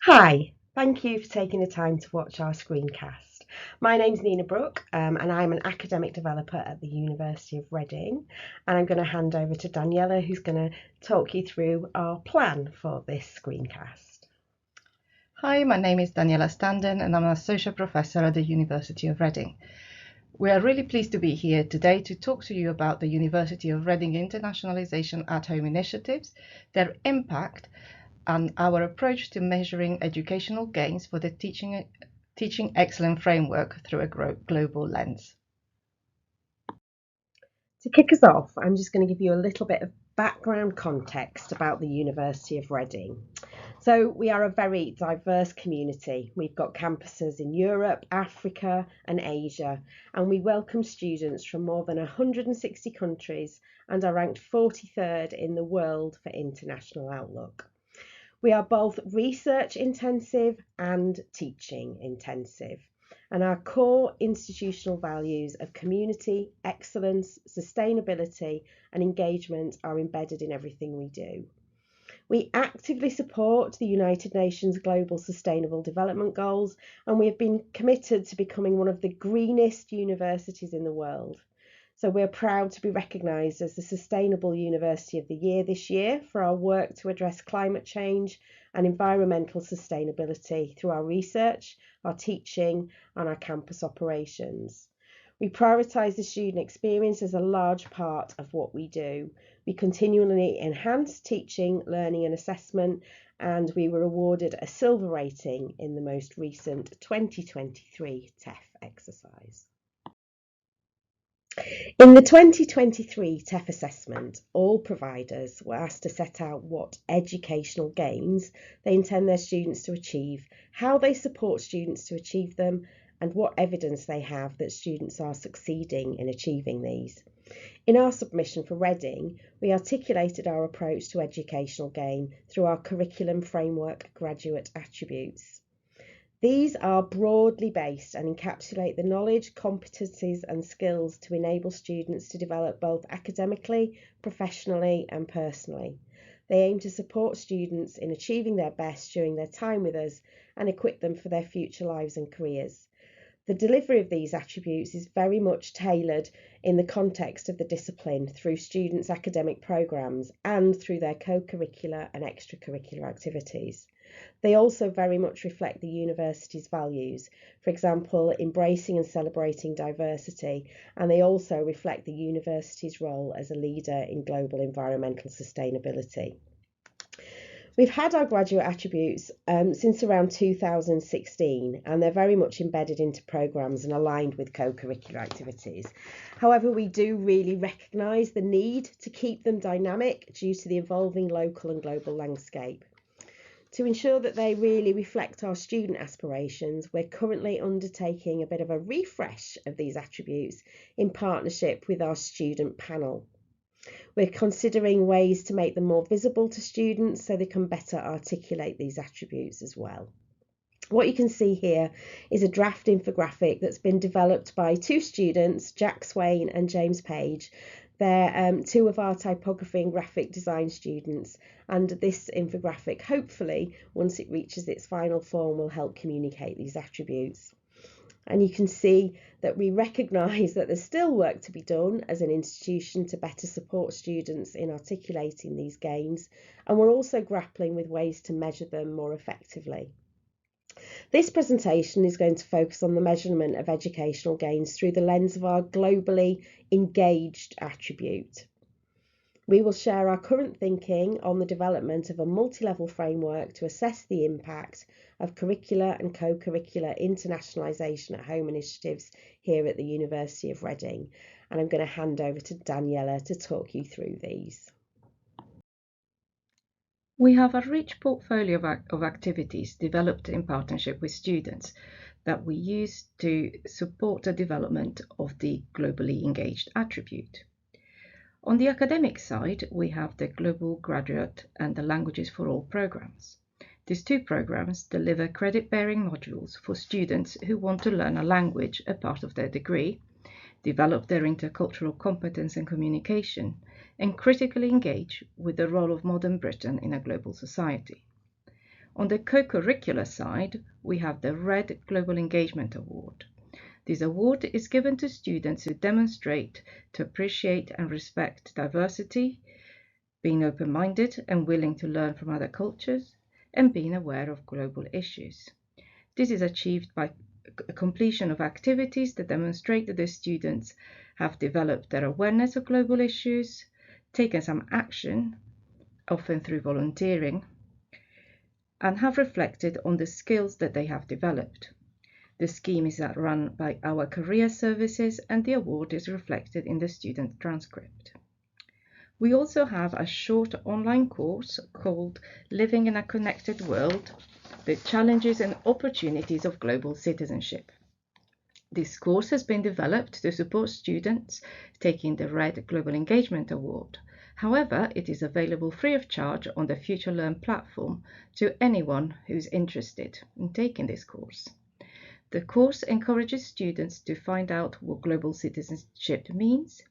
Hi, thank you for taking the time to watch our screencast. My name's Nina Brooke and I'm an academic developer at the University of Reading, and I'm going to hand over to Daniela, who's going to talk you through our plan for this screencast. Hi, my name is Daniela Standen and I'm an associate professor at the University of Reading. We are really pleased to be here today to talk to you about the University of Reading Internationalisation at-home initiatives, their impact, and our approach to measuring educational gains for the Teaching Excellence framework through a global lens. To kick us off, I'm just going to give you a little bit of background context about the University of Reading. So we are a very diverse community. We've got campuses in Europe, Africa and Asia, and we welcome students from more than 160 countries and are ranked 43rd in the world for international outlook. We are both research intensive and teaching intensive, and our core institutional values of community, excellence, sustainability and engagement are embedded in everything we do. We actively support the United Nations Global Sustainable Development Goals, and we have been committed to becoming one of the greenest universities in the world. So we're proud to be recognised as the Sustainable University of the Year this year for our work to address climate change and environmental sustainability through our research, our teaching and our campus operations. We prioritise the student experience as a large part of what we do. We continually enhance teaching, learning and assessment, and we were awarded a silver rating in the most recent 2023 TEF exercise. In the 2023 TEF assessment, all providers were asked to set out what educational gains they intend their students to achieve, how they support students to achieve them, and what evidence they have that students are succeeding in achieving these. In our submission for Reading, we articulated our approach to educational gain through our curriculum framework graduate attributes. These are broadly based and encapsulate the knowledge, competencies and skills to enable students to develop both academically, professionally and personally. They aim to support students in achieving their best during their time with us and equip them for their future lives and careers. The delivery of these attributes is very much tailored in the context of the discipline through students' academic programmes and through their co-curricular and extracurricular activities. They also very much reflect the university's values, for example, embracing and celebrating diversity, and they also reflect the university's role as a leader in global environmental sustainability. We've had our graduate attributes since around 2016, and they're very much embedded into programmes and aligned with co-curricular activities. However, we do really recognise the need to keep them dynamic due to the evolving local and global landscape. To ensure that they really reflect our student aspirations, we're currently undertaking a bit of a refresh of these attributes in partnership with our student panel. We're considering ways to make them more visible to students so they can better articulate these attributes as well. What you can see here is a draft infographic that's been developed by two students, Jack Swain and James Page. They're two of our typography and graphic design students, and this infographic, hopefully, once it reaches its final form, will help communicate these attributes. And you can see that we recognise that there's still work to be done as an institution to better support students in articulating these gains, and we're also grappling with ways to measure them more effectively. This presentation is going to focus on the measurement of educational gains through the lens of our globally engaged attribute. We will share our current thinking on the development of a multi-level framework to assess the impact of curricular and co-curricular internationalisation at home initiatives here at the University of Reading. And I'm going to hand over to Daniela to talk you through these. We have a rich portfolio of activities developed in partnership with students that we use to support the development of the globally engaged attribute. On the academic side, we have the Global Graduate and the Languages for All programs. These two programs deliver credit-bearing modules for students who want to learn a language as part of their degree, develop their intercultural competence and communication, and critically engage with the role of modern Britain in a global society. On the co-curricular side, we have the Red Global Engagement Award. This award is given to students who demonstrate to appreciate and respect diversity, being open-minded and willing to learn from other cultures, and being aware of global issues. This is achieved by completion of activities that demonstrate that the students have developed their awareness of global issues, taken some action, often through volunteering, and have reflected on the skills that they have developed. The scheme is run by our career services, and the award is reflected in the student transcript. We also have a short online course called Living in a Connected World: The Challenges and Opportunities of Global Citizenship. This course has been developed to support students taking the Red Global Engagement Award. However, it is available free of charge on the FutureLearn platform to anyone who's interested in taking this course. The course encourages students to find out what global citizenship means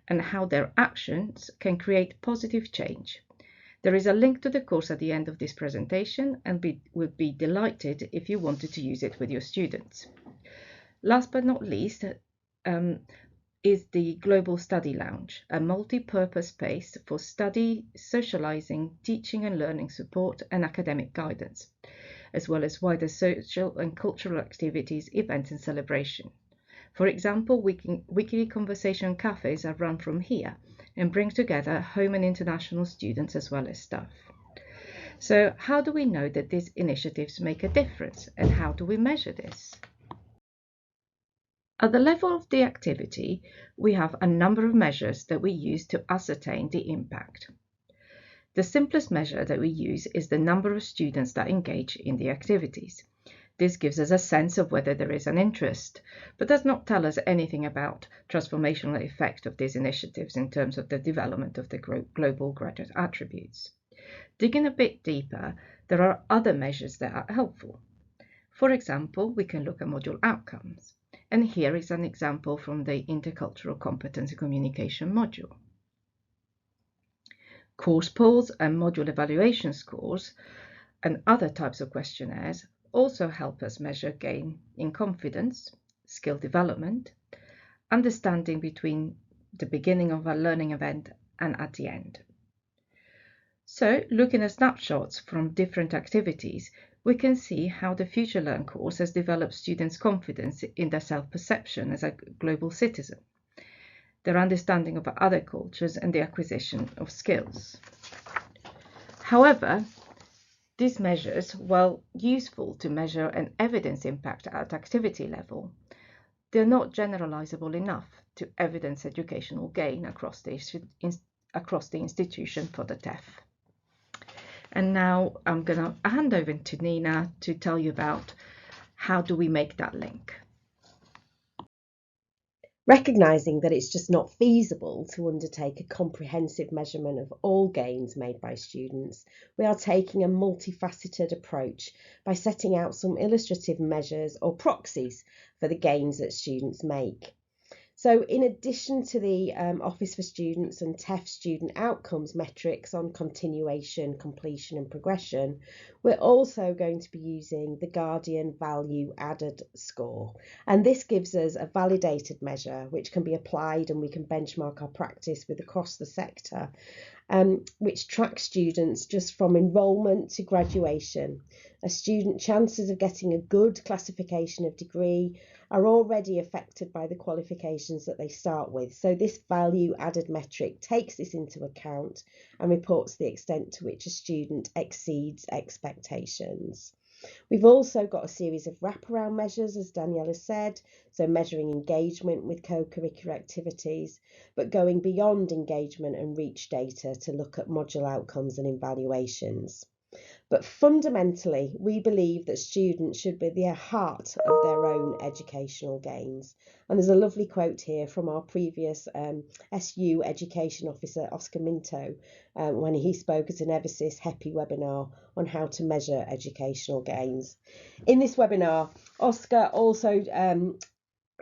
and how their actions can create positive change. There is a link to the course at the end of this presentation, and we would be delighted if you wanted to use it with your students. Last but not least is the Global Study Lounge, a multi-purpose space for study, socializing, teaching and learning support, and academic guidance, as well as wider social and cultural activities, events and celebration. For example, weekly conversation cafes are run from here and bring together home and international students as well as staff. So how do we know that these initiatives make a difference, and how do we measure this? At the level of the activity, we have a number of measures that we use to ascertain the impact. The simplest measure that we use is the number of students that engage in the activities. This gives us a sense of whether there is an interest, but does not tell us anything about transformational effect of these initiatives in terms of the development of the global graduate attributes. Digging a bit deeper, there are other measures that are helpful. For example, we can look at module outcomes, and here is an example from the Intercultural Competence and Communication module. Course polls and module evaluation scores and other types of questionnaires also help us measure gain in confidence, skill development, understanding between the beginning of a learning event and at the end. So, looking at snapshots from different activities, we can see how the FutureLearn course has developed students' confidence in their self-perception as a global citizen, their understanding of other cultures, and the acquisition of skills. However, these measures, while useful to measure an evidence impact at activity level, they're not generalizable enough to evidence educational gain across the institution for the TEF. And now I'm going to hand over to Nina to tell you about how do we make that link. Recognising that it's just not feasible to undertake a comprehensive measurement of all gains made by students, we are taking a multifaceted approach by setting out some illustrative measures or proxies for the gains that students make. So in addition to the Office for Students and TEF student outcomes metrics on continuation, completion and progression, we're also going to be using the Guardian Value Added score. And this gives us a validated measure which can be applied, and we can benchmark our practice with across the sector, which tracks students just from enrolment to graduation. A student's chances of getting a good classification of degree are already affected by the qualifications that they start with. So this value added metric takes this into account and reports the extent to which a student exceeds expectations. We've also got a series of wraparound measures, as Daniela said, so measuring engagement with co-curricular activities, but going beyond engagement and reach data to look at module outcomes and evaluations. But fundamentally, we believe that students should be the heart of their own educational gains. And there's a lovely quote here from our previous SU Education Officer, Oscar Minto, when he spoke at an Eversys HEPI webinar on how to measure educational gains. In this webinar, Oscar also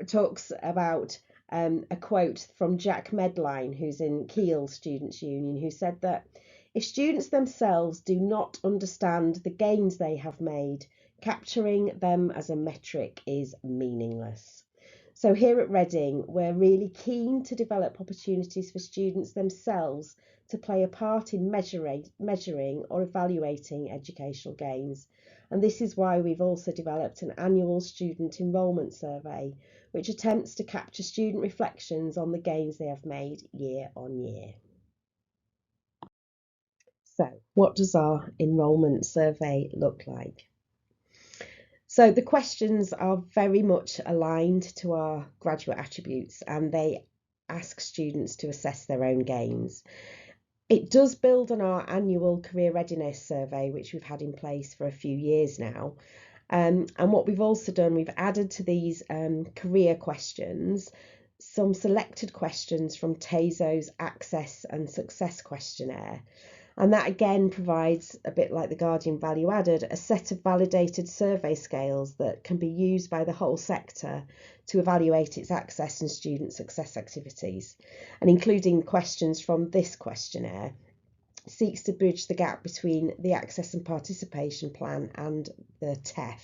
talks about a quote from Jack Medline, who's in Kiel Students' Union, who said that If students themselves do not understand the gains they have made, capturing them as a metric is meaningless. So here at Reading, we're really keen to develop opportunities for students themselves to play a part in measuring or evaluating educational gains. And this is why we've also developed an annual student enrolment survey, which attempts to capture student reflections on the gains they have made year on year. So, what does our enrolment survey look like? So the questions are very much aligned to our graduate attributes, and they ask students to assess their own gains. It does build on our annual career readiness survey, which we've had in place for a few years now. And what we've also done, we've added to these career questions some selected questions from TASO's Access and Success questionnaire. And that again provides, a bit like the Guardian Value Added, a set of validated survey scales that can be used by the whole sector to evaluate its access and student success activities. And including questions from this questionnaire seeks to bridge the gap between the access and participation plan and the TEF.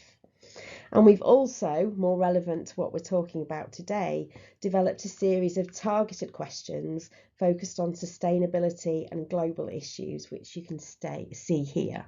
And we've also, more relevant to what we're talking about today, developed a series of targeted questions focused on sustainability and global issues, which you can see here.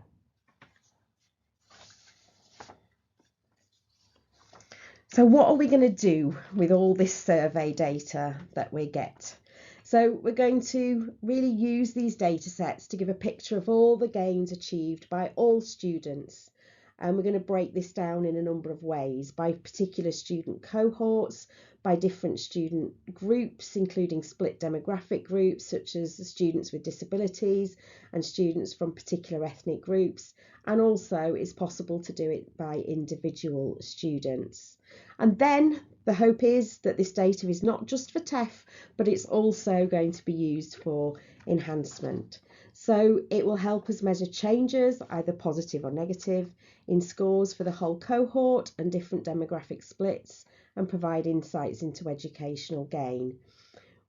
So what are we going to do with all this survey data that we get? So we're going to really use these data sets to give a picture of all the gains achieved by all students. And we're going to break this down in a number of ways, by particular student cohorts, by different student groups, including split demographic groups, such as the students with disabilities and students from particular ethnic groups. And also it's possible to do it by individual students. And then the hope is that this data is not just for TEF, but it's also going to be used for enhancement. So it will help us measure changes, either positive or negative, in scores for the whole cohort and different demographic splits, and provide insights into educational gain.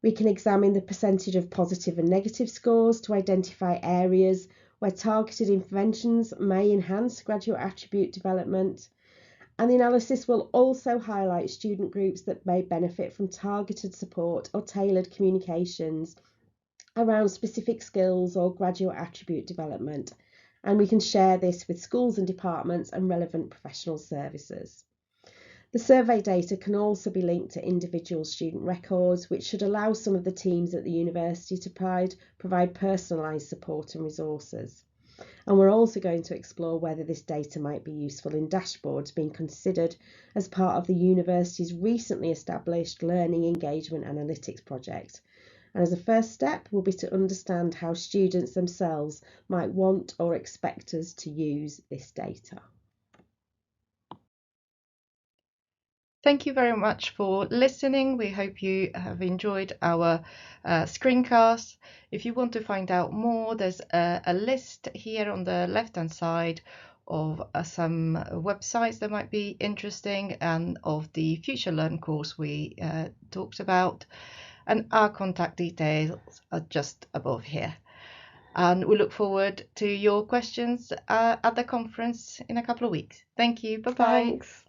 We can examine the percentage of positive and negative scores to identify areas where targeted interventions may enhance graduate attribute development. And the analysis will also highlight student groups that may benefit from targeted support or tailored communications around specific skills or graduate attribute development. And we can share this with schools and departments and relevant professional services. The survey data can also be linked to individual student records, which should allow some of the teams at the university to provide personalised support and resources. And we're also going to explore whether this data might be useful in dashboards being considered as part of the university's recently established Learning Engagement Analytics project. And as a first step will be to understand how students themselves might want or expect us to use this data. Thank you very much for listening. We hope you have enjoyed our screencast. If you want to find out more, there's a list here on the left-hand side of some websites that might be interesting, and of the FutureLearn course we talked about. And our contact details are just above here. And we look forward to your questions at the conference in a couple of weeks. Thank you. Bye-bye. Thanks.